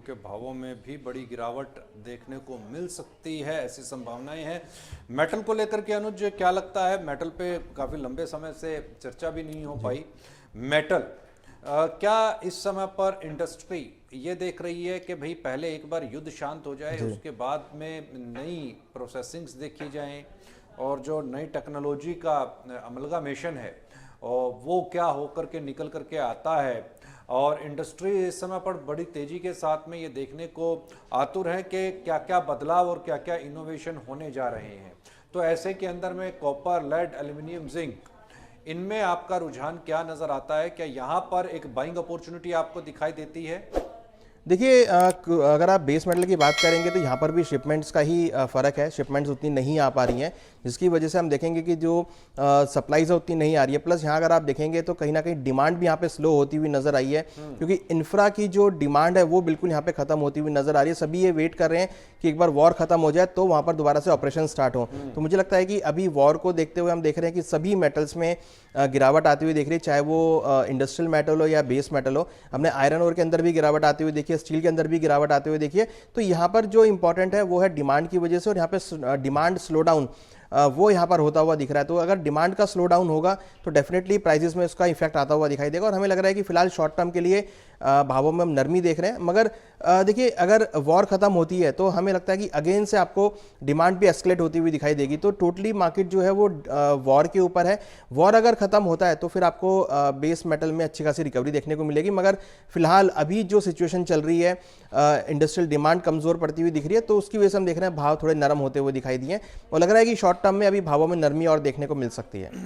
के भावों में भी बड़ी गिरावट देखने को मिल सकती है, ऐसी संभावनाएं हैं। मेटल को लेकर के अनुज क्या लगता है? मेटल पे काफ़ी लंबे समय से चर्चा भी नहीं हो पाई। मेटल क्या इस समय पर इंडस्ट्री ये देख रही है कि भाई पहले एक बार युद्ध शांत हो जाए, उसके बाद में नई प्रोसेसिंग्स देखी जाएं और जो नई टेक्नोलॉजी का अमलगामेशन है और वो क्या होकर के निकल करके आता है, और इंडस्ट्री इस समय पर बड़ी तेजी के साथ में ये देखने को आतुर है कि क्या क्या बदलाव और क्या क्या इनोवेशन होने जा रहे हैं। तो ऐसे के अंदर में कॉपर, लेड, एल्यूमिनियम, जिंक, इनमें आपका रुझान क्या नजर आता है? क्या यहाँ पर एक बाइंग अपॉर्चुनिटी आपको दिखाई देती है? देखिए, अगर आप बेस मेटल की बात करेंगे तो यहाँ पर भी शिपमेंट्स का ही फ़र्क है। शिपमेंट्स उतनी नहीं आ पा रही हैं, जिसकी वजह से हम देखेंगे कि जो सप्लाईज है उतनी नहीं आ रही है। प्लस यहाँ अगर आप देखेंगे तो कहीं ना कहीं डिमांड भी यहाँ पे स्लो होती हुई नजर आई है, क्योंकि इंफ्रा की जो डिमांड है वो बिल्कुल यहाँ पे खत्म होती हुई नजर आ रही है। सभी ये वेट कर रहे हैं कि एक बार वॉर खत्म हो जाए तो वहाँ पर दोबारा से ऑपरेशन स्टार्ट हो। तो मुझे लगता है कि अभी वॉर को देखते हुए हम देख रहे हैं कि सभी मेटल्स में गिरावट आती हुई देख रही है, चाहे वो इंडस्ट्रियल मेटल हो या बेस मेटल हो। हमने आयरन ओर के अंदर भी गिरावट आती हुई देखी है, स्टील के अंदर भी गिरावट आते हुए देखिए। तो यहाँ पर जो इंपॉर्टेंट है वो है डिमांड की वजह से, और यहाँ पे डिमांड स्लो डाउन वो यहाँ पर होता हुआ दिख रहा है। तो अगर डिमांड का स्लो डाउन होगा तो डेफिनेटली प्राइसेस में उसका इफेक्ट आता हुआ दिखाई देगा, और हमें लग रहा है कि फिलहाल शॉर्ट टर्म के लिए भावों में हम नरमी देख रहे हैं। मगर देखिए, अगर वॉर खत्म होती है तो हमें लगता है कि अगेन से आपको डिमांड भी एस्केलेट होती हुई दिखाई देगी। तो टोटली मार्केट जो है वो वॉर के ऊपर है। वॉर अगर खत्म होता है तो फिर आपको बेस मेटल में अच्छी खासी रिकवरी देखने को मिलेगी। मगर फिलहाल अभी जो सिचुएशन चल रही है, इंडस्ट्रियल डिमांड कमजोर पड़ती हुई दिख रही है, तो उसकी वजह से हम देख रहे हैं भाव थोड़े नरम होते हुए दिखाई दिए, और लग रहा है कि शॉर्ट टर्म में अभी भावों में नरमी और देखने को मिल सकती है।